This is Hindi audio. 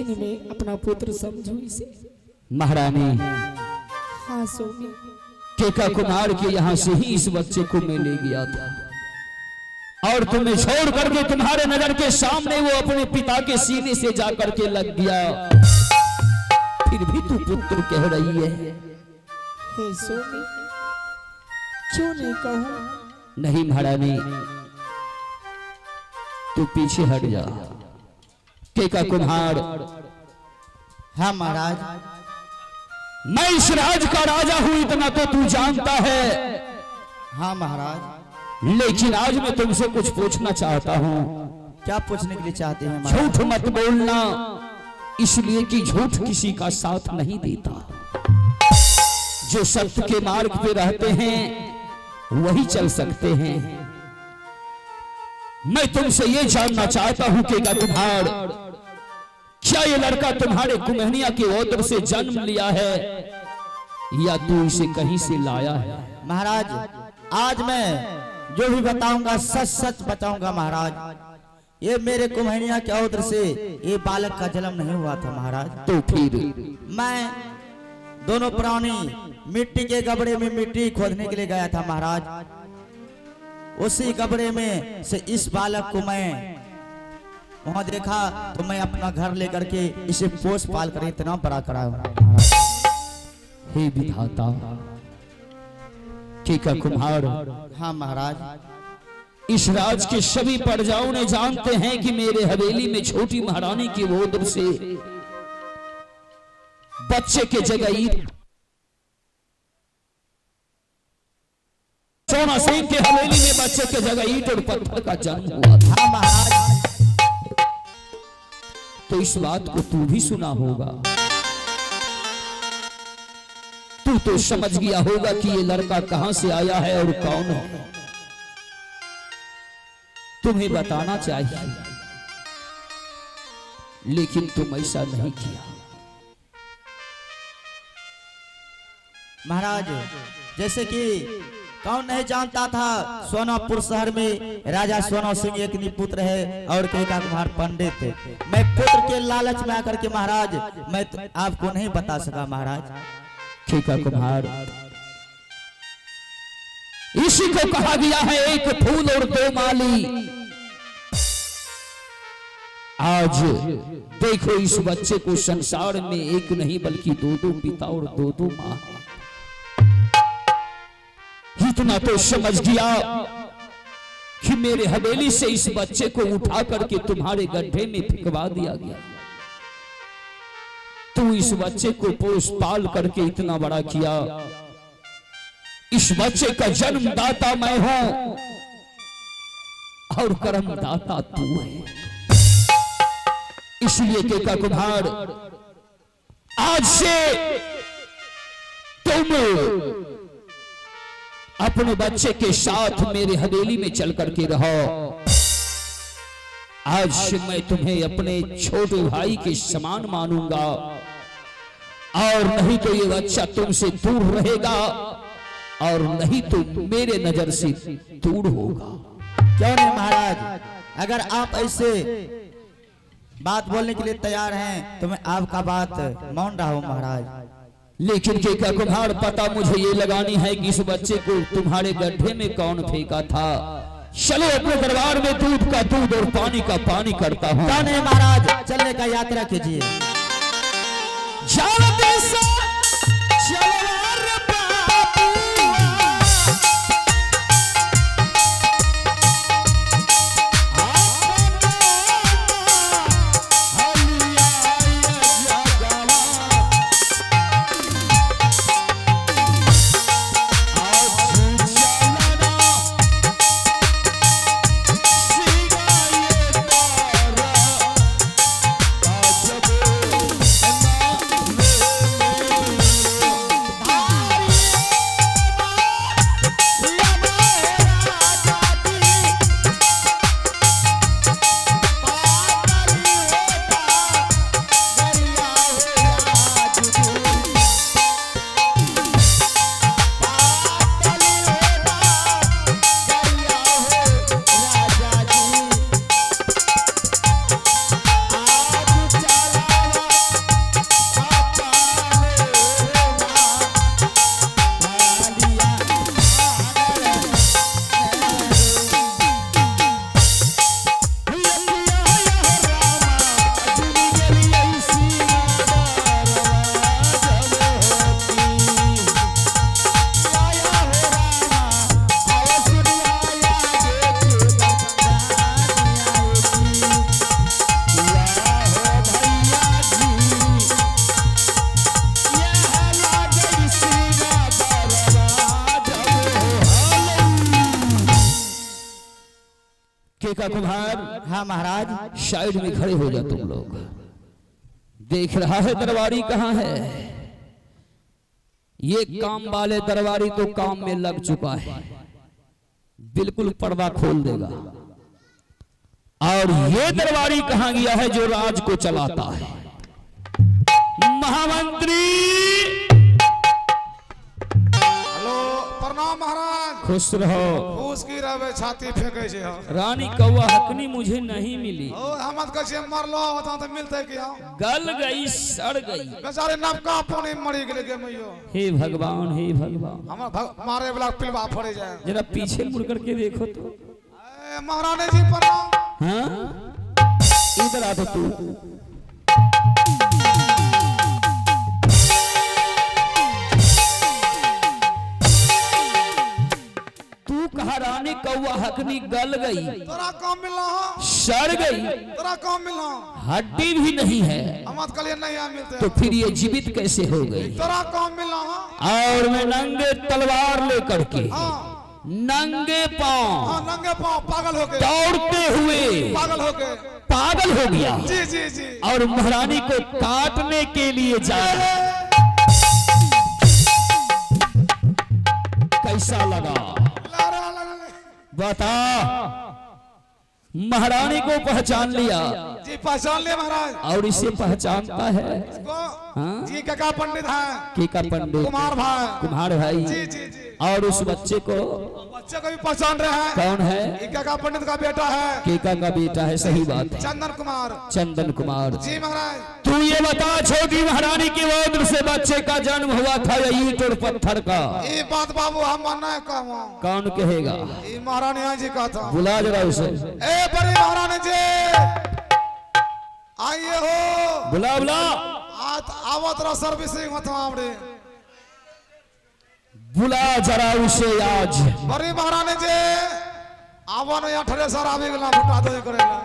सीन में अपना पुत्र समझो इसे। महारानी, हाँ स्वामी। केका कुमार के यहाँ से ही इस बच्चे को मैं ले गया था और तुम्हें छोड़ करके तुम्हारे नजर के सामने वो अपने पिता के सीने से जाकर के लग गया, फिर भी तू पुत्र कह रही है। हे स्वामी, क्यों नहीं कहूं? नहीं महारानी, तू पीछे हट जा। केका कुम्हार, हाँ महाराज, मैं इस राज का राजा हूं इतना तो तू जानता है। हाँ महाराज, लेकिन आज मैं तुमसे कुछ पूछना चाहता हूं। क्या पूछने के लिए चाहते हैं महाराज? झूठ मत बोलना, इसलिए कि झूठ किसी का साथ नहीं देता। जो सत्य के मार्ग पे रहते हैं वही चल सकते हैं। मैं तुमसे ये जानना चाहता हूं कि कुम्हार, क्या ये लड़का तुम्हारे कुम्हनिया के ओदर से जन्म लिया है या तू इसे कहीं से लाया है? महाराज, आज मैं जो भी बताऊंगा सच सच बताऊंगा महाराज। ये मेरे कुम्हनिया के ओदर से ये बालक का जन्म नहीं हुआ था महाराज। तो फिर? मैं दोनों प्राणी मिट्टी के गबड़े में मिट्टी खोदने के लिए गया था महाराज। उसी गबड़े में से इस बालक को मैं वहां देखा तो मैं अपना घर लेकर के इसे पोस पाल कर इतना बड़ा करा महाराज। हे विधाता, केका कुम्हार, हाँ महाराज, इस राज के सभी प्रजाओं ने जानते हैं कि मेरे हवेली में छोटी महारानी की ओर से बच्चे के जगह ईट, सोना सिंह के हवेली में बच्चे के जगह ईट और पत्थर का जन्म हुआ था। हाँ महाराज, तो इस बात को तू भी सुना होगा। तू तो समझ गया होगा कि ये लड़का कहां से आया है और कौन है। तुम्हें बताना चाहिए, लेकिन तुम ऐसा नहीं किया। महाराज, जैसे कि कौन नहीं जानता था सोनापुर शहर में राजा सोना सिंह एक निपुत्र है और केका कुम्हार पंडित थे। मैं पुत्र के लालच में आकर के महाराज मैं आपको नहीं बता सका महाराज। केका कुम्हार, इसी को कहा गया है एक फूल और दो माली। आज देखो इस बच्चे को संसार में एक नहीं बल्कि दो दो पिता और दो दो मां। इतना तो समझ गया कि मेरे हवेली से इस बच्चे को उठा करके तुम्हारे गड्ढे में फेंकवा दिया गया। तू इस बच्चे को पोस पाल करके इतना बड़ा किया। इस बच्चे का जन्मदाता मैं हूं और कर्मदाता तू है। इसलिए केका कुम्हार, आज से तुम अपने बच्चे के साथ मेरे हवेली में चल करके रहो। आज से मैं तुम्हें अपने छोटे भाई के समान मानूंगा और नहीं तो ये बच्चा तुमसे दूर रहेगा और नहीं तो मेरे नजर से दूर होगा। क्यों नहीं महाराज, अगर आप ऐसे बात बोलने के लिए तैयार हैं तो मैं आपका बात मान रहा हूं महाराज। लेकिन केका कुम्हार, पता मुझे ये लगानी है कि इस बच्चे को तुम्हारे गड्ढे में कौन फेंका था। चलो अपने दरबार में दूध का दूध और पानी का पानी करता हूँ। नहीं महाराज, चलने का यात्रा कीजिए। जब केका कुम्हार हाँ महाराज। साइड में खड़े हो जा तुम लोग। देख रहा है दरबारी कहाँ है? ये काम वाले दरबारी तो काम में लग चुका है, बिल्कुल पर्दा खोल देगा। और ये दरबारी कहाँ गया है जो राज को चलाता है? महामंत्री। हेलो प्रणाम महाराज। खुश रहो। उसकी रवे छाती फेंके छे। रानी कौवा हकनी मुझे नहीं मिली। ओ हमत कछे मरलो होता तो मिलते क्या? गल गई, सड़ गई। बेचारे नवका पानी मरी गेले के मैयो। हे भगवान, हे भगवान। हमर मारे वाला पिलवा फड़े जाए। जरा पीछे मुड़ करके देखो तो। महारानी जी प्रणाम। हाँ, इधर आ तो तू। कहा रानी कौवा हकनी गल गई, तोरा काम मिला, सड़ गई, तोरा काम मिला, हड्डी भी नहीं है, हमत कलिए नहीं मिलते, तो फिर ये जीवित कैसे हो गई? तोरा काम मिला। और मैं नंगे तलवार लेकर के नंगे पांव, नंगे पांव पागल हो गए, दौड़ते हुए पागल हो गया। जी जी जी। और महारानी को काटने के लिए जाए। कैसा लगा बता? महारानी को पहचान लिया? जी पहचान लिया महाराज। और इसे पहचानता है? जी काका पंडित है। केका पंडित, कुम्हार भाई। जी जी जी। और उस बच्चे को भी पहचान रहे हैं। कौन है? काका पंडित का बेटा है। केका का बेटा है, सही बात है। चंदन कुमार। चंदन कुमार जी महाराज। तू ये बता, छोटी महारानी की वोट से बच्चे का जन्म हुआ था या ईंट और पत्थर का? ये बात बाबू हम मानना कहूँ। कौन कहेगा? ये महारानी जी का था। बुला जरा उसे। ए बड़ी महारानी जी आइए हो। बुला बुला। आवत रहा सर्विसिंग होता हमरे। बुला जरा उसे आज। बड़ी महारानी जी आवन या ठरे सर आवे गला फटा दे करेला।